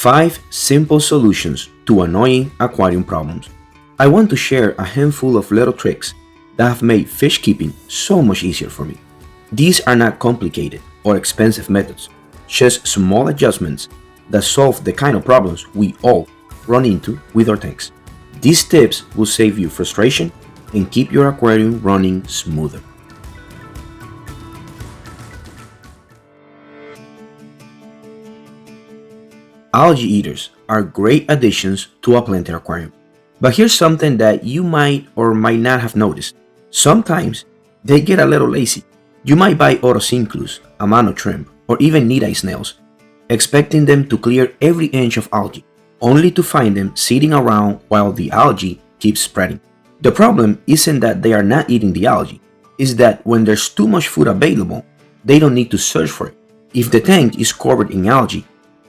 5 simple solutions to annoying aquarium problems. I want to share a handful of little tricks that have made fish keeping so much easier for me. These are not complicated or expensive methods, just small adjustments that solve the kind of problems we all run into with our tanks. These tips will save you frustration and keep your aquarium running smoother. Algae eaters are great additions to a planted aquarium. But here's something that you might or might not have noticed. Sometimes they get a little lazy. You might buy otocinclus, amano shrimp, or even need-eye snails, expecting them to clear every inch of algae, only to find them sitting around while the algae keeps spreading. The problem isn't that they are not eating the algae, it's that when there's too much food available, they don't need to search for it. If the tank is covered in algae,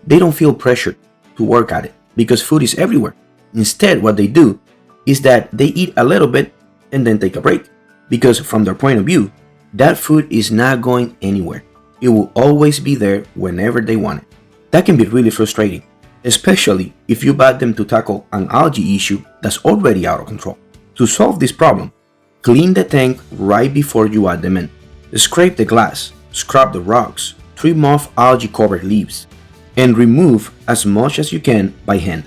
they don't feel pressured to work at it because food is everywhere. Instead, what they do is that they eat a little bit and then take a break, because from their point of view, that food is not going anywhere. It will always be there whenever they want it. That can be really frustrating, especially if you bid them to tackle an algae issue that's already out of control. To solve this problem, clean the tank right before you add them in. Scrape the glass, scrub the rocks, trim off algae-covered leaves, and remove as much as you can by hand.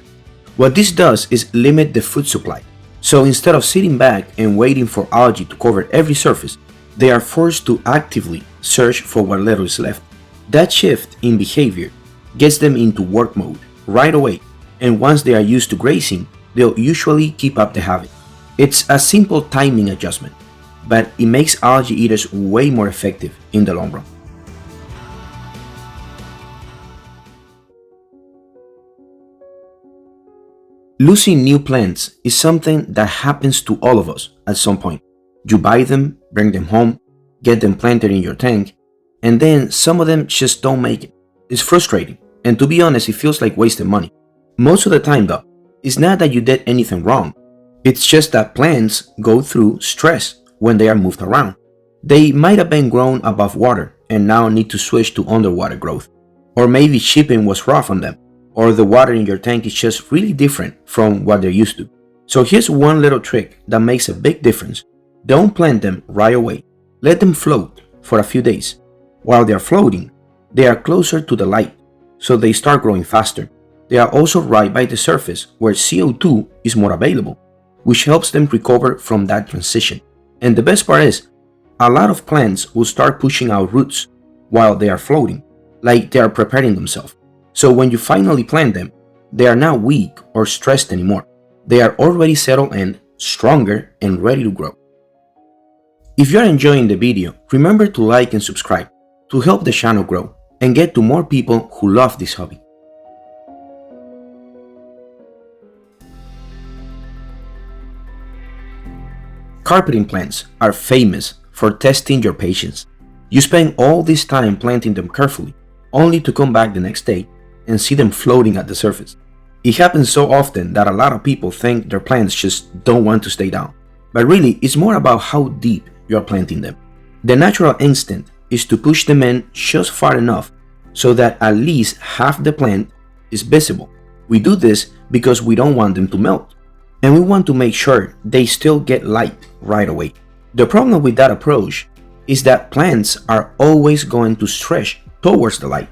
What this does is limit the food supply. So instead of sitting back and waiting for algae to cover every surface, they are forced to actively search for what little is left. That shift in behavior gets them into work mode right away, and once they are used to grazing, they'll usually keep up the habit. It's a simple timing adjustment, but it makes algae eaters way more effective in the long run. Losing new plants is something that happens to all of us at some point. You buy them, bring them home, get them planted in your tank, and then some of them just don't make it. It's frustrating, and to be honest, it feels like wasted money. Most of the time though, it's not that you did anything wrong. It's just that plants go through stress when they are moved around. They might have been grown above water and now need to switch to underwater growth. Or maybe shipping was rough on them, or the water in your tank is just really different from what they're used to. So here's one little trick that makes a big difference. Don't plant them right away. Let them float for a few days. While they are floating, they are closer to the light, so they start growing faster. They are also right by the surface where CO2 is more available, which helps them recover from that transition. And the best part is, a lot of plants will start pushing out roots while they are floating, like they are preparing themselves. So when you finally plant them, they are not weak or stressed anymore. They are already settled in, stronger, and ready to grow. If you are enjoying the video, remember to like and subscribe to help the channel grow and get to more people who love this hobby. Carpeting plants are famous for testing your patience. You spend all this time planting them carefully, only to come back the next day and see them floating at the surface. It happens so often that a lot of people think their plants just don't want to stay down. But really, it's more about how deep you are planting them. The natural instinct is to push them in just far enough so that at least half the plant is visible. We do this because we don't want them to melt, and we want to make sure they still get light right away. The problem with that approach is that plants are always going to stretch towards the light.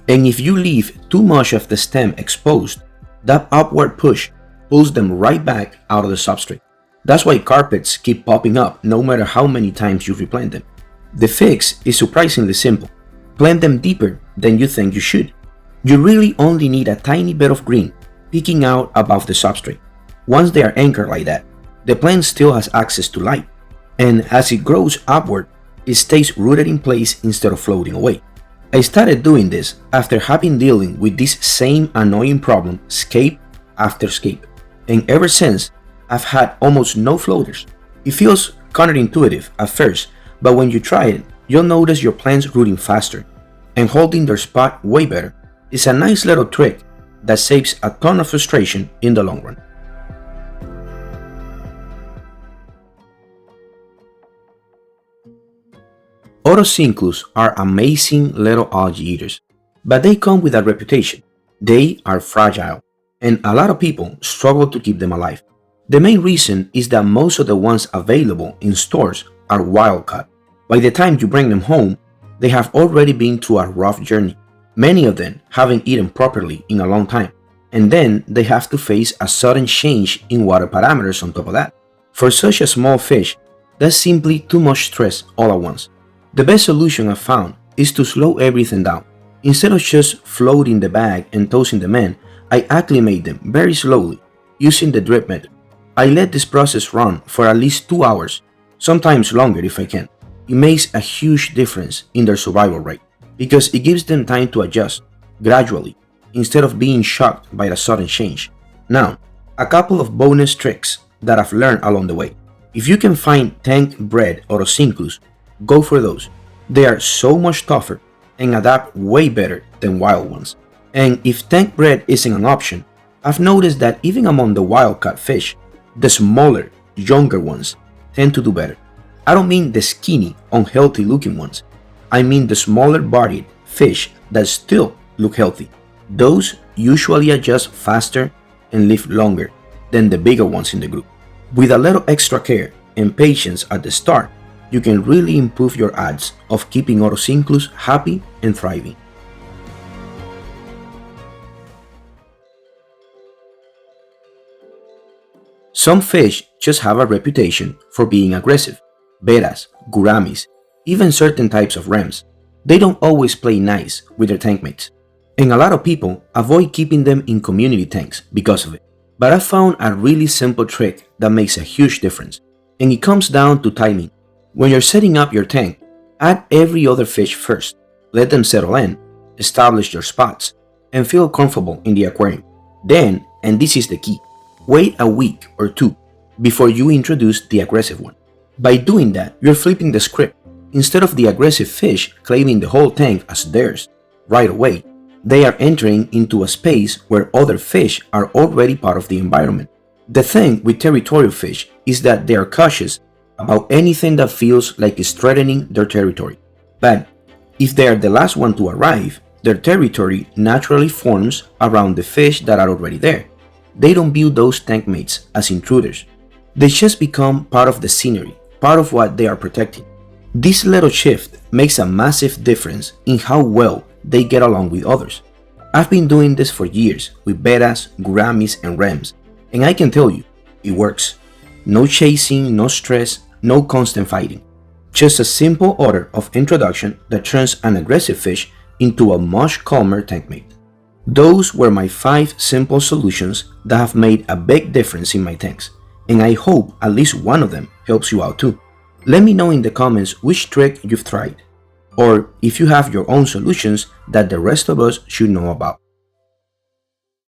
And if you leave too much of the stem exposed, that upward push pulls them right back out of the substrate. That's why carpets keep popping up no matter how many times you replant them. The fix is surprisingly simple. Plant them deeper than you think you should. You really only need a tiny bit of green peeking out above the substrate. Once they are anchored like that, the plant still has access to light, and as it grows upward, it stays rooted in place instead of floating away. I started doing this after having dealing with this same annoying problem scape after scape, and ever since I've had almost no floaters. It feels counterintuitive at first, but when you try it, you'll notice your plants rooting faster and holding their spot way better. It's a nice little trick that saves a ton of frustration in the long run. Otocinclus are amazing little algae eaters, but they come with a reputation. They are fragile, and a lot of people struggle to keep them alive. The main reason is that most of the ones available in stores are wild caught. By the time you bring them home, they have already been through a rough journey. Many of them haven't eaten properly in a long time, and then they have to face a sudden change in water parameters on top of that. For such a small fish, that's simply too much stress all at once. The best solution I've found is to slow everything down. Instead of just floating the bag and tossing them in, I acclimate them very slowly using the drip method. I let this process run for at least 2 hours, sometimes longer if I can. It makes a huge difference in their survival rate because it gives them time to adjust gradually instead of being shocked by the sudden change. Now, a couple of bonus tricks that I've learned along the way. If you can find tank-bred otocinclus, go for those. They are so much tougher and adapt way better than wild ones. And if tank-bred isn't an option, I've noticed that even among the wild-caught fish, the smaller, younger ones tend to do better. I don't mean the skinny, unhealthy-looking ones. I mean the smaller-bodied fish that still look healthy. Those usually adjust faster and live longer than the bigger ones in the group. With a little extra care and patience at the start, you can really improve your odds of keeping otocinclus happy and thriving. Some fish just have a reputation for being aggressive. Betas, gouramis, even certain types of rams. They don't always play nice with their tank mates. And a lot of people avoid keeping them in community tanks because of it. But I found a really simple trick that makes a huge difference. And it comes down to timing. When you're setting up your tank, add every other fish first. Let them settle in, establish your spots, and feel comfortable in the aquarium. Then, and this is the key, wait a week or two before you introduce the aggressive one. By doing that, you're flipping the script. Instead of the aggressive fish claiming the whole tank as theirs right away, they are entering into a space where other fish are already part of the environment. The thing with territorial fish is that they are cautious about anything that feels like it's threatening their territory. But if they are the last one to arrive, their territory naturally forms around the fish that are already there. They don't view those tank mates as intruders. They just become part of the scenery, part of what they are protecting. This little shift makes a massive difference in how well they get along with others. I've been doing this for years with betas, gouramis, and rams, and I can tell you, it works. No chasing, no stress, no constant fighting. Just a simple order of introduction that turns an aggressive fish into a much calmer tank mate. Those were my 5 simple solutions that have made a big difference in my tanks, and I hope at least one of them helps you out too. Let me know in the comments which trick you've tried, or if you have your own solutions that the rest of us should know about.